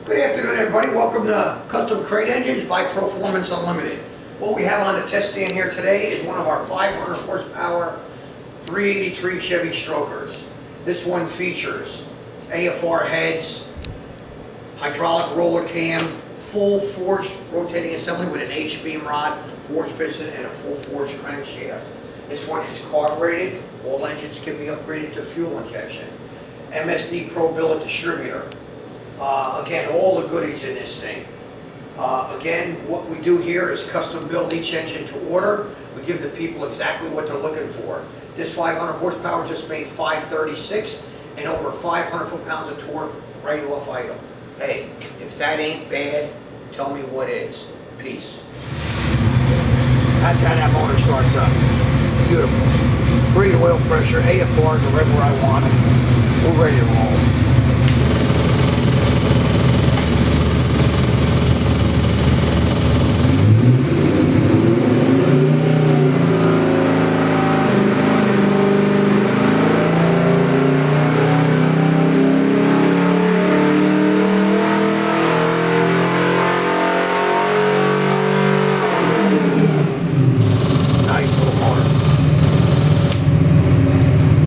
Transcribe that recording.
Good afternoon, everybody. Welcome to Custom Crate Engines by Proformance Unlimited. What we have on the test stand here today is one of our 500 horsepower 383 Chevy Strokers. This one features AFR heads, hydraulic roller cam, full forged rotating assembly with an H-beam rod, forged piston, and a full forged crankshaft. This one is carbureted. All engines can be upgraded to fuel injection. MSD Pro Billet distributor. Again, all the goodies in this thing. Again, what we do here is custom build each engine to order. We give the people exactly what they're looking for. This 500 horsepower just made 536 and over 500 foot-pounds of torque right off idle. Hey, if that ain't bad, tell me what is. Peace. That's how that motor starts up. Beautiful. Free oil pressure, AFRs are right where I want them. We're ready to roll.